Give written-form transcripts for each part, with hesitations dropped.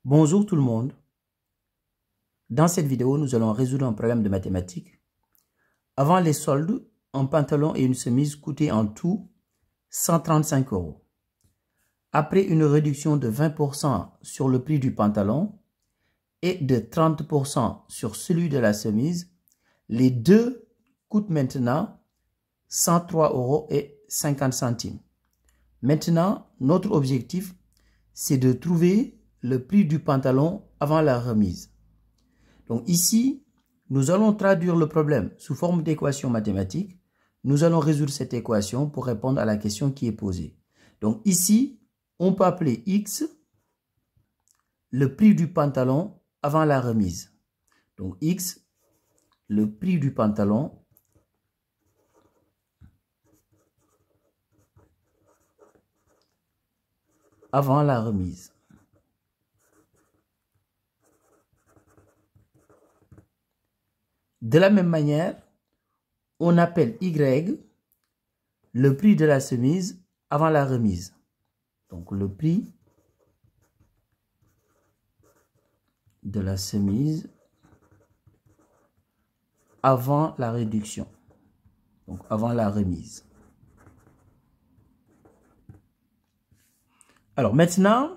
Bonjour tout le monde. Dans cette vidéo, nous allons résoudre un problème de mathématiques. Avant les soldes, un pantalon et une chemise coûtaient en tout 135 €. Après une réduction de 20% sur le prix du pantalon et de 30% sur celui de la chemise, les deux coûtent maintenant 103,50 €. Maintenant, notre objectif, c'est de trouver le prix du pantalon avant la remise. Donc ici, nous allons traduire le problème sous forme d'équation mathématique. Nous allons résoudre cette équation pour répondre à la question qui est posée. Donc ici, on peut appeler X le prix du pantalon avant la remise. Donc X, le prix du pantalon avant la remise. De la même manière, on appelle Y le prix de la chemise avant la remise. Donc le prix de la chemise avant la réduction. Donc avant la remise. Alors maintenant,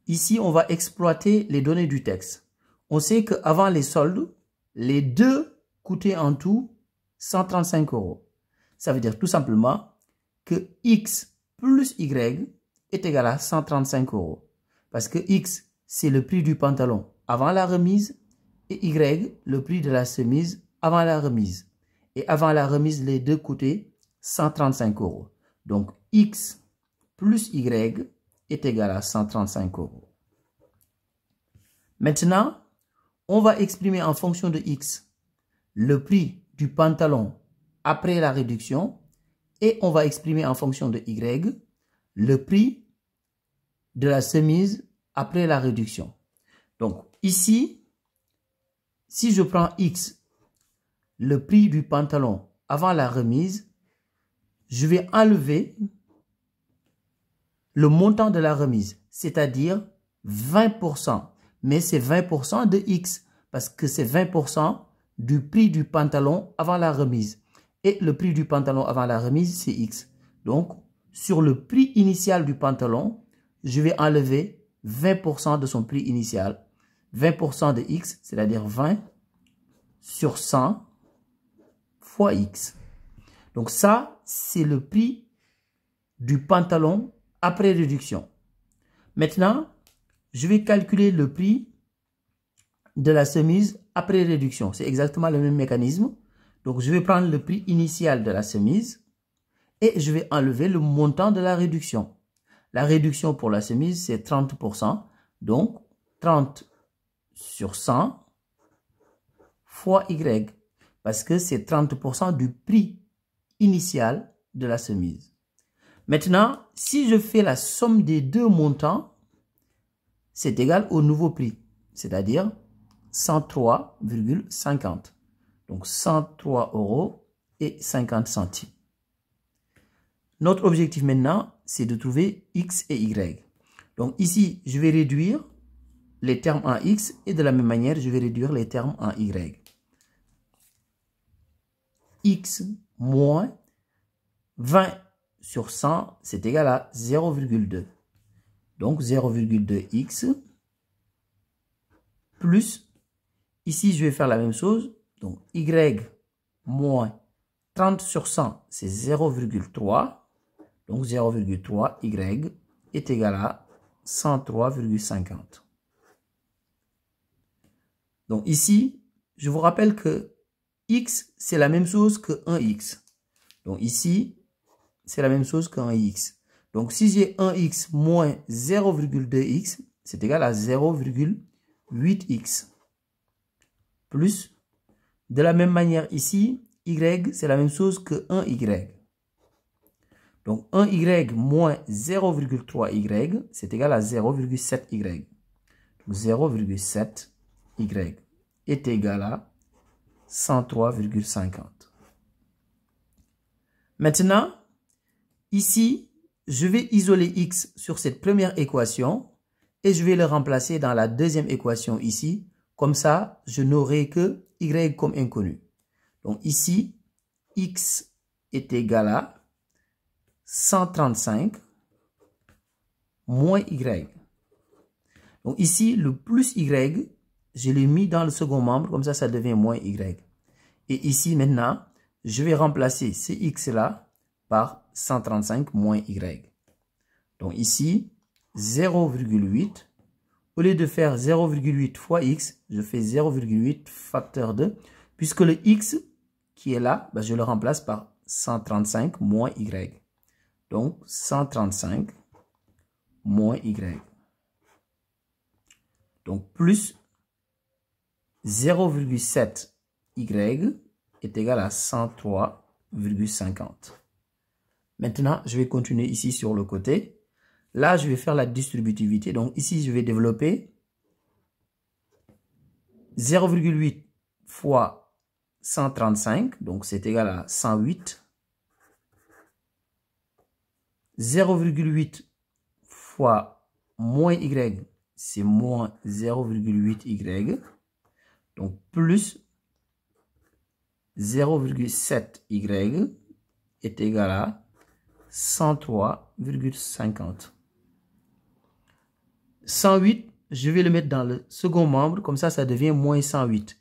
ici on va exploiter les données du texte. On sait qu'avant les soldes, les deux coûtaient en tout 135 €. Ça veut dire tout simplement que X plus Y est égal à 135 €. Parce que X, c'est le prix du pantalon avant la remise et Y, le prix de la chemise avant la remise. Et avant la remise, les deux coûtaient 135 €. Donc X plus Y est égal à 135 €. Maintenant, on va exprimer en fonction de X le prix du pantalon après la réduction et on va exprimer en fonction de Y le prix de la chemise après la réduction. Donc ici, si je prends X, le prix du pantalon avant la remise, je vais enlever le montant de la remise, c'est-à-dire 20%. Mais c'est 20% de X parce que c'est 20% du prix du pantalon avant la remise. Et le prix du pantalon avant la remise, c'est X. Donc, sur le prix initial du pantalon, je vais enlever 20% de son prix initial. 20% de X, c'est-à-dire 20 sur 100 fois X. Donc ça, c'est le prix du pantalon après réduction. Maintenant, je vais calculer le prix de la chemise après réduction. C'est exactement le même mécanisme. Donc, je vais prendre le prix initial de la chemise et je vais enlever le montant de la réduction. La réduction pour la chemise, c'est 30%. Donc, 30 sur 100 fois Y. Parce que c'est 30% du prix initial de la chemise. Maintenant, si je fais la somme des deux montants, c'est égal au nouveau prix. C'est-à-dire 103,50. Donc 103,50 €. Notre objectif maintenant, c'est de trouver X et Y. Donc ici, je vais réduire les termes en X et de la même manière, je vais réduire les termes en Y. X moins 20 sur 100, c'est égal à 0,2. Donc 0,2X plus, ici je vais faire la même chose, donc Y moins 30 sur 100, c'est 0,3. Donc 0,3 Y est égal à 103,50. Donc ici, je vous rappelle que X, c'est la même chose que 1X. Donc ici, c'est la même chose que 1X. Donc si j'ai 1X moins 0,2X, c'est égal à 0,8X. Plus, de la même manière ici, Y, c'est la même chose que 1Y. Donc 1Y moins 0,3Y, c'est égal à 0,7Y. Donc 0,7Y est égal à 103,50. Maintenant, ici, je vais isoler X sur cette première équation et je vais le remplacer dans la deuxième équation ici. Comme ça, je n'aurai que y comme inconnu. Donc ici, x est égal à 135 moins y. Donc ici, le plus y, je l'ai mis dans le second membre, comme ça devient moins y. Et ici, maintenant, je vais remplacer ce x-là par 135 moins y. Donc ici, 0,8. Au lieu de faire 0,8 fois x, je fais 0,8 facteur 2. Puisque le x qui est là, je le remplace par 135 moins y. Donc 135 moins y. Donc plus 0,7 y est égal à 103,50. Maintenant, je vais continuer ici sur le côté. Là, je vais faire la distributivité. Donc ici, je vais développer 0,8 fois 135. Donc c'est égal à 108. 0,8 fois moins y, c'est moins 0,8 y. Donc plus 0,7 y est égal à 103,50. 108, je vais le mettre dans le second membre, comme ça devient moins 108.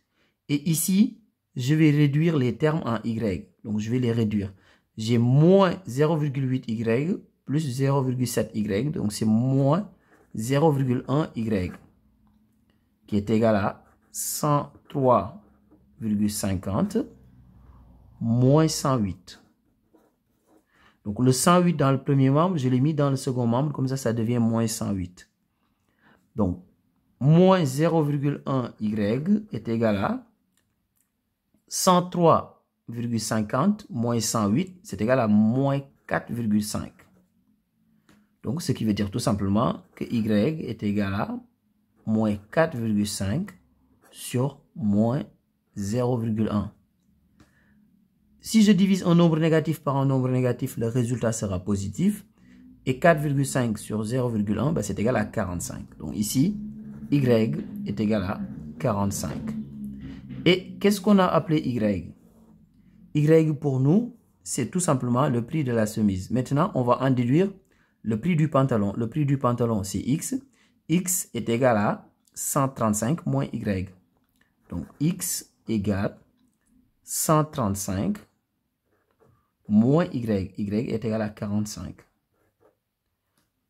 Et ici, je vais réduire les termes en y. Donc je vais les réduire. J'ai moins 0,8 y plus 0,7 y, donc c'est moins 0,1 y, qui est égal à 103,50 moins 108. Donc le 108 dans le premier membre, je l'ai mis dans le second membre, comme ça devient moins 108. Donc moins 0,1 y est égal à 103,50 moins 108, c'est égal à moins 4,5. Donc, ce qui veut dire tout simplement que y est égal à moins 4,5 sur moins 0,1. Si je divise un nombre négatif par un nombre négatif, le résultat sera positif. Et 4,5 sur 0,1, c'est égal à 45. Donc ici, y est égal à 45. Et qu'est-ce qu'on a appelé y? Y pour nous, c'est tout simplement le prix de la chemise. Maintenant, on va en déduire le prix du pantalon. Le prix du pantalon, c'est x. X est égal à 135 moins y. Donc, x égale 135 moins y. Y est égal à 45.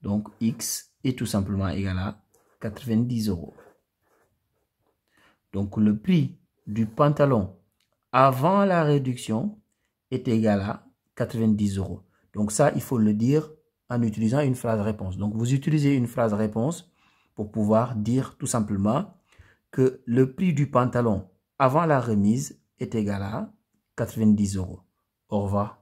Donc, x est tout simplement égal à 90 €. Donc, le prix du pantalon avant la réduction est égal à 90 €. Donc, ça, il faut le dire en utilisant une phrase réponse. Donc, vous utilisez une phrase réponse pour pouvoir dire tout simplement que le prix du pantalon avant la remise est égal à 90 €. Au revoir.